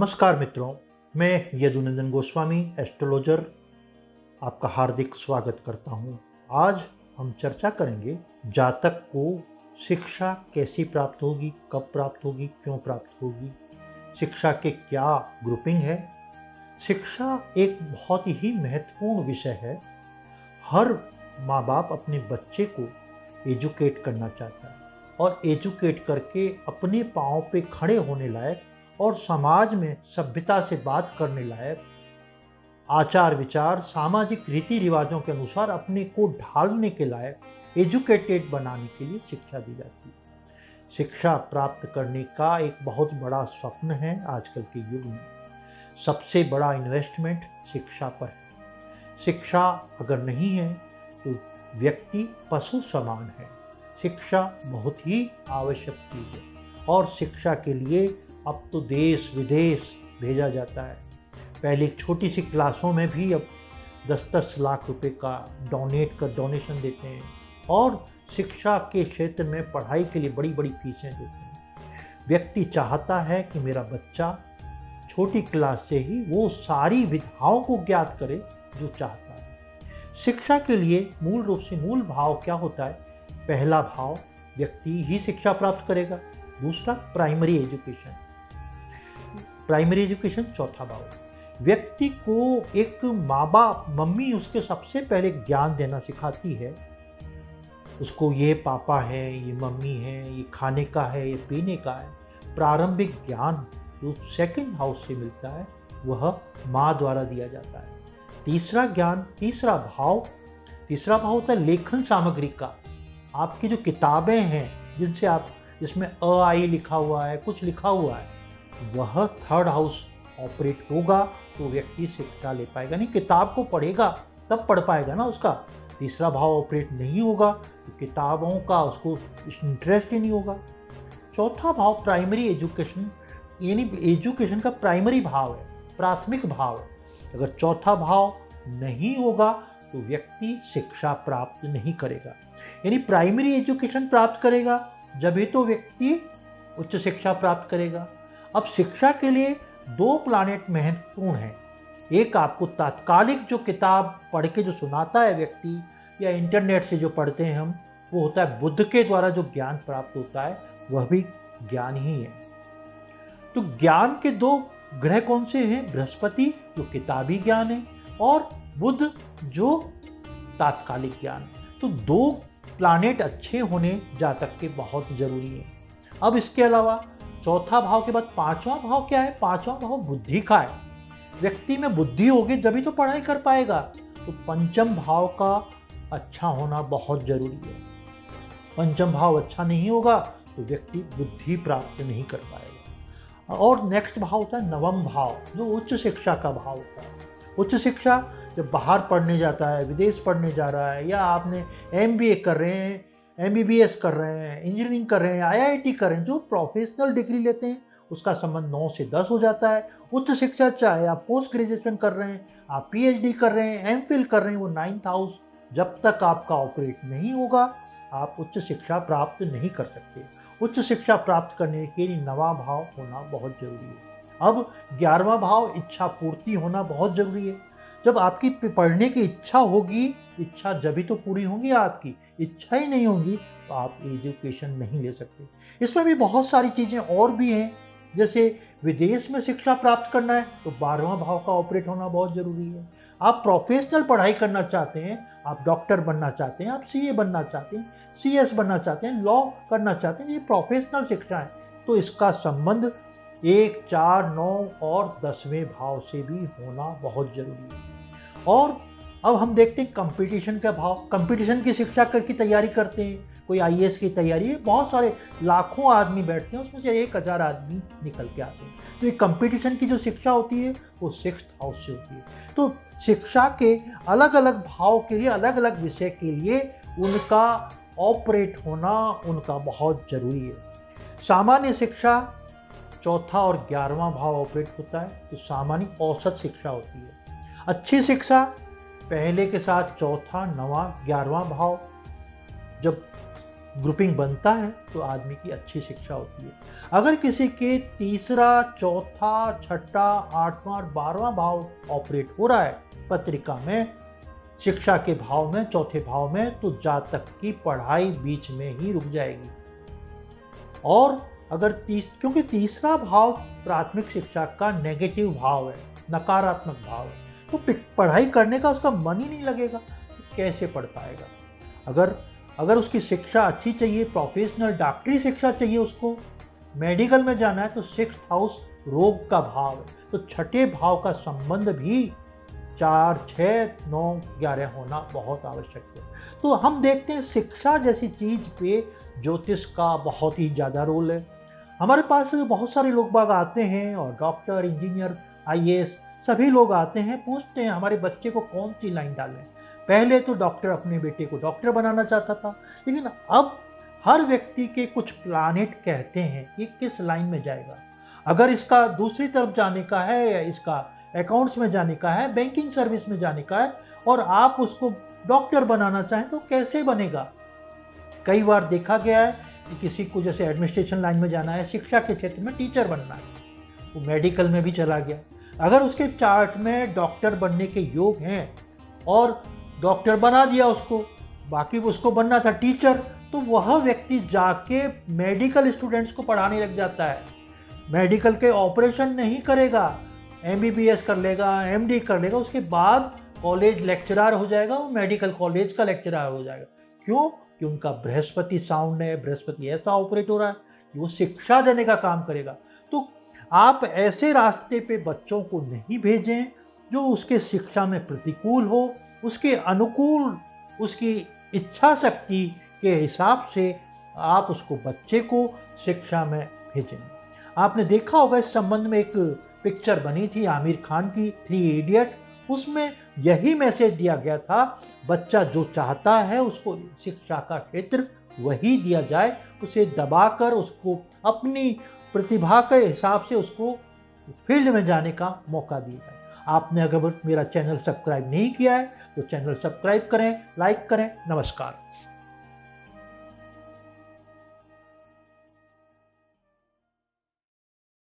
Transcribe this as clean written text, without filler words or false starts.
नमस्कार मित्रों, मैं यदुनंदन गोस्वामी एस्ट्रोलॉजर आपका हार्दिक स्वागत करता हूं। आज हम चर्चा करेंगे जातक को शिक्षा कैसी प्राप्त होगी, कब प्राप्त होगी, क्यों प्राप्त होगी, शिक्षा के क्या ग्रुपिंग है। शिक्षा एक बहुत ही महत्वपूर्ण विषय है। हर माँ बाप अपने बच्चे को एजुकेट करना चाहता है और एजुकेट करके अपने पाँव पे खड़े होने लायक और समाज में सभ्यता से बात करने लायक, आचार विचार सामाजिक रीति रिवाजों के अनुसार अपने को ढालने के लायक एजुकेटेड बनाने के लिए शिक्षा दी जाती है। शिक्षा प्राप्त करने का एक बहुत बड़ा स्वप्न है आजकल के युग में। सबसे बड़ा इन्वेस्टमेंट शिक्षा पर है। शिक्षा अगर नहीं है तो व्यक्ति पशु समान है। शिक्षा बहुत ही आवश्यक चीज़ है और शिक्षा के लिए अब तो देश विदेश भेजा जाता है। पहले छोटी सी क्लासों में भी अब 10-10 लाख रुपए का डोनेशन देते हैं और शिक्षा के क्षेत्र में पढ़ाई के लिए बड़ी बड़ी फीसें देते हैं। व्यक्ति चाहता है कि मेरा बच्चा छोटी क्लास से ही वो सारी विधाओं को ज्ञात करे जो चाहता है। शिक्षा के लिए मूल रूप से मूल भाव क्या होता है? पहला भाव, व्यक्ति ही शिक्षा प्राप्त करेगा। दूसरा, प्राइमरी एजुकेशन। चौथा भाव, व्यक्ति को एक माँ बाप मम्मी उसके सबसे पहले ज्ञान देना सिखाती है। उसको ये पापा है, ये मम्मी है, ये खाने का है, ये पीने का है। प्रारंभिक ज्ञान जो सेकंड हाउस से मिलता है वह माँ द्वारा दिया जाता है। तीसरा भाव होता है लेखन सामग्री का। आपकी जो किताबें हैं जिसमें अ आई लिखा हुआ है, कुछ लिखा हुआ है, वह थर्ड हाउस ऑपरेट होगा तो व्यक्ति शिक्षा ले पाएगा। नहीं, किताब को पढ़ेगा तब पढ़ पाएगा ना उसका। तीसरा भाव ऑपरेट नहीं होगा तो किताबों का उसको इंटरेस्ट ही नहीं होगा। चौथा भाव प्राइमरी एजुकेशन, यानी एजुकेशन का प्राइमरी भाव है, प्राथमिक भाव है। अगर चौथा भाव नहीं होगा तो व्यक्ति शिक्षा प्राप्त नहीं करेगा। यानी प्राइमरी एजुकेशन प्राप्त करेगा जब ही तो व्यक्ति उच्च शिक्षा प्राप्त करेगा। अब शिक्षा के लिए 2 प्लैनेट महत्वपूर्ण हैं। एक आपको तात्कालिक जो किताब पढ़ के जो सुनाता है व्यक्ति, या इंटरनेट से जो पढ़ते हैं हम, वो होता है बुद्ध के द्वारा जो ज्ञान प्राप्त होता है वह भी ज्ञान ही है। तो ज्ञान के 2 ग्रह कौन से हैं? बृहस्पति जो किताबी ज्ञान है और बुध जो तात्कालिक ज्ञान है। तो 2 प्लैनेट अच्छे होने जातक के बहुत जरूरी है। अब इसके अलावा चौथा भाव के बाद 5वां भाव क्या है? 5वां भाव बुद्धि का है। व्यक्ति में बुद्धि होगी तभी तो पढ़ाई कर पाएगा। तो पंचम भाव का अच्छा होना बहुत जरूरी है। पंचम भाव अच्छा नहीं होगा तो व्यक्ति बुद्धि प्राप्त नहीं कर पाएगा। और नेक्स्ट भाव होता है नवम भाव, जो उच्च शिक्षा का भाव होता है। उच्च शिक्षा जब बाहर पढ़ने जाता है, विदेश पढ़ने जा रहा है, या आपने MBA कर रहे हैं, MBBS कर रहे हैं, इंजीनियरिंग कर रहे हैं, IIT कर रहे हैं, जो प्रोफेशनल डिग्री लेते हैं उसका संबंध 9 से 10 हो जाता है। उच्च शिक्षा चाहे आप पोस्ट ग्रेजुएशन कर रहे हैं, आप PhD कर रहे हैं, MPhil कर रहे हैं, वो 9th हाउस जब तक आपका ऑपरेट नहीं होगा आप उच्च शिक्षा प्राप्त नहीं कर सकते। उच्च शिक्षा प्राप्त करने के लिए 9वां भाव होना बहुत जरूरी है। अब 11वां भाव इच्छा पूर्ति होना बहुत जरूरी है। जब आपकी पढ़ने की इच्छा होगी, इच्छा जब ही तो पूरी होंगी। आपकी इच्छा ही नहीं होगी तो आप एजुकेशन नहीं ले सकते। इसमें भी बहुत सारी चीज़ें और भी हैं, जैसे विदेश में शिक्षा प्राप्त करना है तो 12वां भाव का ऑपरेट होना बहुत ज़रूरी है। आप प्रोफेशनल पढ़ाई करना चाहते हैं, आप डॉक्टर बनना चाहते हैं, आप CA बनना चाहते हैं, CS बनना चाहते हैं, लॉ करना चाहते हैं, ये प्रोफेशनल शिक्षा है, तो इसका संबंध 1, 4, 9 और 10वें भाव से भी होना बहुत ज़रूरी है। और अब हम देखते हैं कंपटीशन का भाव। कंपटीशन की शिक्षा करके तैयारी करते हैं, कोई IAS की तैयारी है, बहुत सारे लाखों आदमी बैठते हैं, उसमें से 1000 आदमी निकल के आते हैं। तो ये कंपटीशन की जो शिक्षा होती है वो 6th हाउस से होती है। तो शिक्षा के अलग अलग भाव के लिए, अलग अलग विषय के लिए उनका ऑपरेट होना उनका बहुत ज़रूरी है। सामान्य शिक्षा 4था और 11वां भाव ऑपरेट होता है, तो सामान्य औसत शिक्षा होती है। अच्छी शिक्षा पहले के साथ 4था, 9वां, 11वां भाव जब ग्रुपिंग बनता है तो आदमी की अच्छी शिक्षा होती है। अगर किसी के तीसरा, चौथा, छठा, आठवां और 12वां भाव ऑपरेट हो रहा है पत्रिका में, शिक्षा के भाव में, चौथे भाव में, तो जातक की पढ़ाई बीच में ही रुक जाएगी। और अगर क्योंकि तीसरा भाव प्राथमिक शिक्षा का नेगेटिव भाव है, नकारात्मक भाव है, तो पढ़ाई करने का उसका मन ही नहीं लगेगा, तो कैसे पढ़ पाएगा। अगर उसकी शिक्षा अच्छी चाहिए, प्रोफेशनल डॉक्टरी शिक्षा चाहिए, उसको मेडिकल में जाना है, तो 6th हाउस रोग का भाव है, तो छठे भाव का संबंध भी 4, 6, 9, 11 होना बहुत आवश्यक है। तो हम देखते हैं शिक्षा जैसी चीज़ पे ज्योतिष का बहुत ही ज़्यादा रोल है। हमारे पास बहुत सारे लोग बाग आते हैं और डॉक्टर, इंजीनियर, IAS सभी लोग आते हैं, पूछते हैं हमारे बच्चे को कौन सी लाइन डालें। पहले तो डॉक्टर अपने बेटे को डॉक्टर बनाना चाहता था, लेकिन अब हर व्यक्ति के कुछ प्लानेट कहते हैं ये किस लाइन में जाएगा। अगर इसका दूसरी तरफ जाने का है, या इसका अकाउंट्स में जाने का है, बैंकिंग सर्विस में जाने का है, और आप उसको डॉक्टर बनाना चाहें तो कैसे बनेगा। कई बार देखा गया है कि किसी को जैसे एडमिनिस्ट्रेशन लाइन में जाना है, शिक्षा के क्षेत्र में टीचर बनना है, वो मेडिकल में भी चला गया। अगर उसके चार्ट में डॉक्टर बनने के योग हैं और डॉक्टर बना दिया उसको, बाकी उसको बनना था टीचर, तो वह व्यक्ति जाके मेडिकल स्टूडेंट्स को पढ़ाने लग जाता है। मेडिकल के ऑपरेशन नहीं करेगा, MBBS कर लेगा, MD कर लेगा, उसके बाद कॉलेज लेक्चरर हो जाएगा, वो मेडिकल कॉलेज का लेक्चरर हो जाएगा। क्यों? कि उनका बृहस्पति साउंड है, बृहस्पति ऐसा ऑपरेट हो रहा है कि वो शिक्षा देने का काम करेगा। तो आप ऐसे रास्ते पे बच्चों को नहीं भेजें जो उसके शिक्षा में प्रतिकूल हो, उसके अनुकूल, उसकी इच्छा शक्ति के हिसाब से आप उसको बच्चे को शिक्षा में भेजें। आपने देखा होगा इस संबंध में एक पिक्चर बनी थी आमिर खान की, 3 इडियट, उसमें यही मैसेज दिया गया था, बच्चा जो चाहता है उसको शिक्षा का क्षेत्र वही दिया जाए, उसे दबाकर उसको अपनी प्रतिभा के हिसाब से उसको फील्ड में जाने का मौका दिया जाए। आपने अगर मेरा चैनल सब्सक्राइब नहीं किया है तो चैनल सब्सक्राइब करें, लाइक करें। नमस्कार।